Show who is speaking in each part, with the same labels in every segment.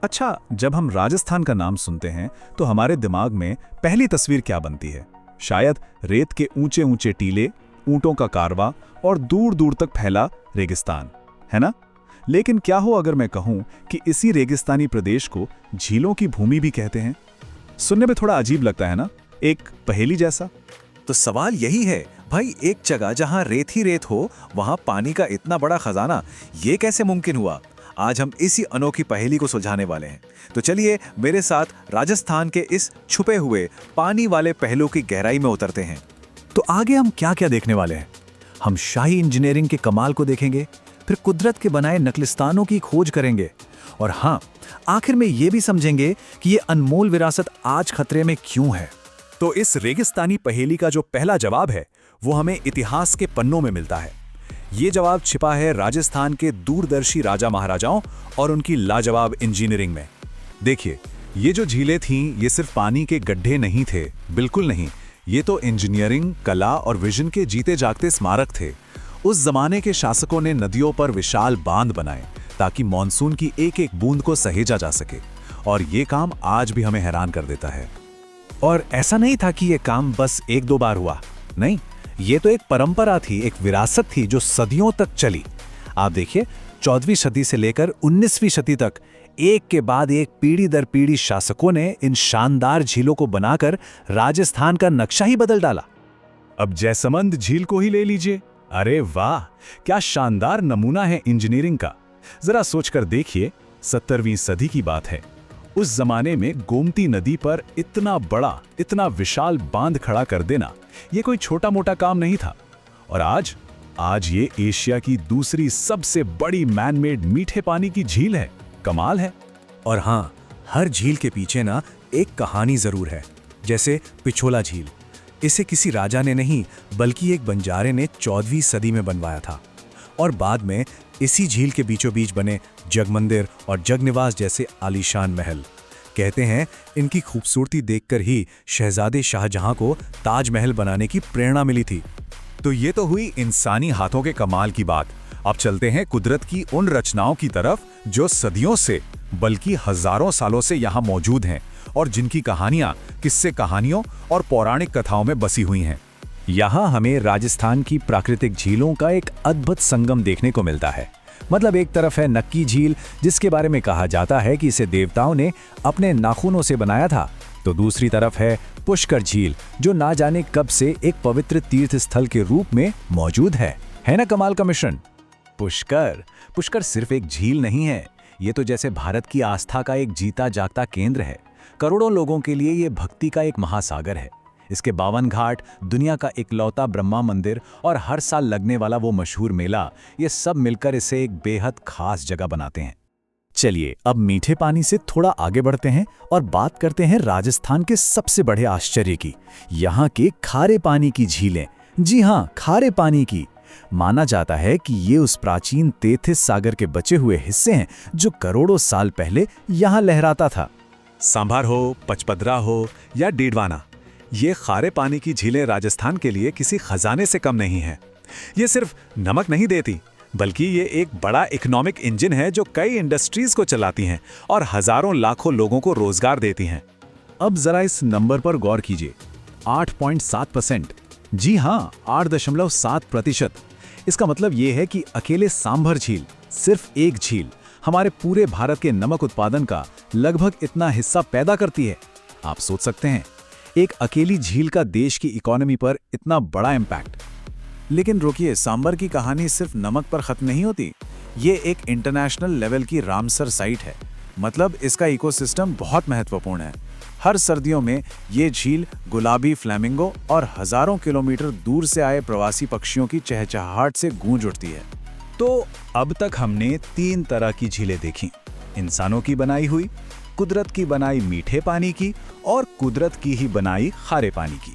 Speaker 1: अच्छा, जब हम राजस्थान का नाम सुनते हैं तो हमारे दिमाग में पहली तस्वीर क्या बनती है? शायद रेत के ऊंचे ऊंचे टीले, ऊंटों का कारवां और दूर दूर तक फैला रेगिस्तान, है ना? लेकिन क्या हो अगर मैं कहूं कि इसी रेगिस्तानी प्रदेश को झीलों की भूमि भी कहते हैं? सुनने में थोड़ा अजीब लगता है ना, एक पहेली जैसा।
Speaker 2: तो सवाल यही है भाई, एक जगह जहां रेत ही रेत हो, वहां पानी का इतना बड़ा खजाना, ये कैसे मुमकिन हुआ? आज हम इसी अनोखी पहेली को सुलझाने वाले हैं। तो चलिए मेरे साथ राजस्थान के इस छुपे हुए पानी वाले पहलू की गहराई में उतरते हैं।
Speaker 3: तो आगे हम क्या क्या देखने वाले हैं? हम शाही इंजीनियरिंग के कमाल को देखेंगे, फिर कुदरत के बनाए नकलिस्तानों की खोज करेंगे, और हाँ, आखिर में ये भी समझेंगे कि ये अनमोल विरासत आज खतरे में क्यों है।
Speaker 1: तो इस रेगिस्तानी पहेली का जो पहला जवाब है वो हमें इतिहास के पन्नों में मिलता है। ये जवाब छिपा है राजस्थान के दूरदर्शी राजा महाराजाओं और उनकी लाजवाब इंजीनियरिंग में। देखिए, ये जो झीलें थीं, ये सिर्फ पानी के गड्ढे नहीं थे, बिल्कुल नहीं। ये तो इंजीनियरिंग, कला और विजन के जीते जागते स्मारक थे। उस जमाने के शासकों ने नदियों पर विशाल बांध बनाए ताकि मॉनसून की एक एक बूंद को सहेजा जा सके, और ये काम आज भी हमें हैरान कर देता है।
Speaker 3: और ऐसा नहीं था कि ये काम बस एक दो बार हुआ, नहीं, ये तो एक परंपरा थी, एक विरासत थी जो सदियों तक चली। आप देखिए, 14वीं सदी से लेकर 19वीं सदी तक एक के बाद एक पीढ़ी दर पीढ़ी शासकों ने इन शानदार झीलों को बनाकर राजस्थान का नक्शा ही बदल डाला।
Speaker 1: अब जैसमंद झील को ही ले लीजिए। अरे वाह, क्या शानदार नमूना है इंजीनियरिंग का। जरा सोचकर देखिए, 17वीं सदी की बात है। उस जमाने में गोमती नदी पर इतना बड़ा, इतना विशाल बांध खड़ा कर देना, ये कोई छोटा मोटा काम नहीं था। और आज ये एशिया की दूसरी सबसे बड़ी मैनमेड मीठे पानी की झील है। कमाल है।
Speaker 3: और हाँ, हर झील के पीछे ना एक कहानी जरूर है। जैसे पिछोला झील, इसे किसी राजा ने नहीं बल्कि एक बंजारे ने 14वीं सदी में बनवाया था। और बाद में इसी झील के बीचों बीच बने जगमंदिर और जगनिवास जैसे आलीशान महल। कहते हैं इनकी खूबसूरती देखकर ही शहजादे शाहजहां को ताजमहल बनाने की प्रेरणा मिली थी।
Speaker 1: तो ये तो हुई इंसानी हाथों के कमाल की बात। अब चलते हैं कुदरत की उन रचनाओं की तरफ जो सदियों से, बल्कि हजारों सालों से यहाँ मौजूद हैं और जिनकी कहानियां किस्से कहानियों और पौराणिक कथाओं में बसी हुई हैं।
Speaker 3: यहाँ हमें राजस्थान की प्राकृतिक झीलों का एक अद्भुत संगम देखने को मिलता है। मतलब एक तरफ है नक्की झील, जिसके बारे में कहा जाता है कि इसे देवताओं ने अपने नाखूनों से बनाया था, तो दूसरी तरफ है पुष्कर झील, जो ना जाने कब से एक पवित्र तीर्थ स्थल के रूप में मौजूद है ना कमाल का मिश्रण। पुष्कर सिर्फ एक झील नहीं है, ये तो जैसे भारत की आस्था का एक जीता जागता केंद्र है। करोड़ों लोगों के लिए ये भक्ति का एक महासागर है। इसके 52 घाट, दुनिया का इकलौता ब्रह्मा मंदिर और हर साल लगने वाला वो मशहूर मेला, ये सब मिलकर इसे एक बेहद खास जगह बनाते हैं। चलिए अब मीठे पानी से थोड़ा आगे बढ़ते हैं और बात करते हैं राजस्थान के सबसे बड़े आश्चर्य की, यहाँ के खारे पानी की झीलें। जी हाँ, खारे पानी की। माना जाता है कि ये उस प्राचीन तेथिस सागर के बचे हुए हिस्से हैं जो करोड़ों साल पहले यहाँ लहराता था।
Speaker 1: सांभर हो, पचपदरा हो या डीडवाना, ये खारे पानी की झीलें राजस्थान के लिए किसी खजाने से कम नहीं है। ये सिर्फ नमक नहीं देती, बल्कि ये एक बड़ा इकोनॉमिक इंजन है जो कई इंडस्ट्रीज को चलाती हैं और हजारों लाखों लोगों को रोजगार देती हैं। अब जरा इस नंबर पर गौर कीजिए, 8.7%। जी हाँ, 8.7%। इसका मतलब ये है कि अकेले सांभर झील, सिर्फ एक झील, हमारे पूरे भारत के नमक उत्पादन का लगभग इतना हिस्सा पैदा करती है। आप सोच सकते हैं, एक अकेली झील का देश की इकोनॉमी पर इतना बड़ा इम्पैक्ट। लेकिन रुकिए, सांभर की कहानी सिर्फ नमक पर खत्म नहीं होती। ये एक इंटरनेशनल लेवल की रामसर साइट है। मतलब इसका इकोसिस्टम बहुत महत्वपूर्ण है। हर सर्दियों में ये झील गुलाबी फ्लैमिंगो और हजारों किलोमीटर दूर से आए प्रवासी पक्षियों की चहचहाहट से गूंज उठती है। तो अब तक हमने 3 तरह की झीलें देखी, इंसानों की बनाई हुई, कुदरत की बनाई मीठे पानी की और कुदरत की ही बनाई खारे पानी की।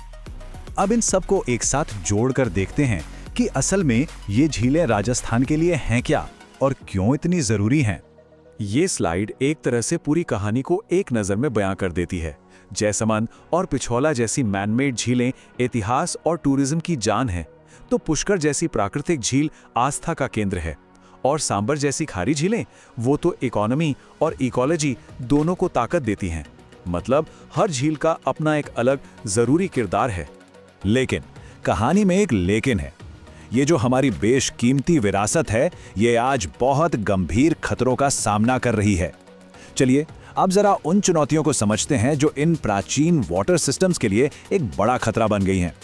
Speaker 1: अब इन सबको एक साथ जोड़कर देखते हैं कि असल में ये झीलें राजस्थान के लिए हैं क्या और क्यों इतनी जरूरी हैं। ये स्लाइड एक तरह से पूरी कहानी को एक नज़र में बयां कर देती है। जैसमंद और पिछोला जैसी मैनमेड झीलें इतिहास और टूरिज्म की जान है, तो पुष्कर जैसी प्राकृतिक झील आस्था का केंद्र है,
Speaker 2: और सांबर जैसी खारी झीलें, वो तो इकोनॉमी और इकोलॉजी दोनों को ताकत देती हैं। मतलब हर झील का अपना एक अलग जरूरी किरदार है।
Speaker 3: लेकिन कहानी में एक लेकिन है। ये जो हमारी बेशकीमती विरासत है, ये आज बहुत गंभीर खतरों का सामना कर रही है। चलिए अब जरा उन चुनौतियों को समझते हैं जो इन प्राचीन वाटर सिस्टम्स के लिए एक बड़ा खतरा बन गई हैं।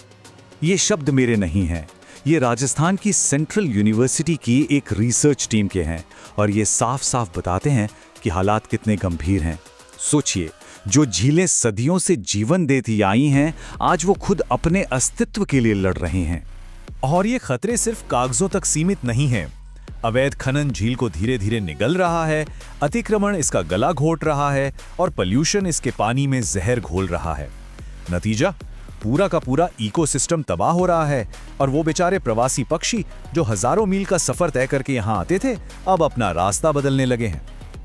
Speaker 1: ये शब्द मेरे नहीं हैं, ये राजस्थान की सेंट्रल यूनिवर्सिटी की एक रिसर्च टीम के हैं और ये साफ साफ बताते हैं कि हालात कितने गंभीर हैं। सोचिए, जो झीलें सदियों से जीवन देती आई हैं, आज वो खुद अपने अस्तित्व के लिए लड़ रही हैं।
Speaker 3: और ये खतरे सिर्फ कागजों तक सीमित नहीं हैं। अवैध खनन झील को धीरे धीरे निगल रहा है, अतिक्रमण इसका गला घोट रहा है और पॉल्यूशन इसके पानी में जहर घोल रहा है। नतीजा, पूरा का पूरा इकोसिस्टम तबाह हो रहा है और वो बेचारे प्रवासी पक्षी जो हजारों मील का सफर तय करके यहाँ आते थे, अब अपना रास्ता बदलने लगे हैं।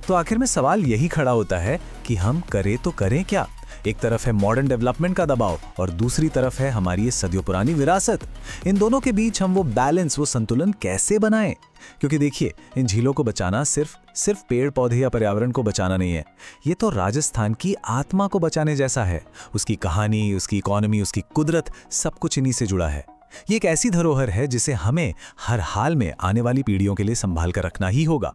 Speaker 3: तो आखिर में सवाल यही खड़ा होता है कि हम करें तो करें क्या? एक तरफ है मॉडर्न डेवलपमेंट का दबाव और दूसरी तरफ है हमारी ये सदियों पुरानी विरासत। इन दोनों के बीच हम वो बैलेंस, वो संतुलन कैसे बनाएं? क्योंकि देखिए, इन झीलों को बचाना सिर्फ पेड़ पौधे या पर्यावरण को बचाना नहीं है, ये तो राजस्थान की आत्मा को बचाने जैसा है। उसकी कहानी, उसकी इकोनॉमी, उसकी कुदरत, सब कुछ इन्हीं से जुड़ा है। ये एक ऐसी धरोहर है जिसे हमें हर हाल में आने वाली पीढ़ियों के लिए संभाल कर रखना ही होगा।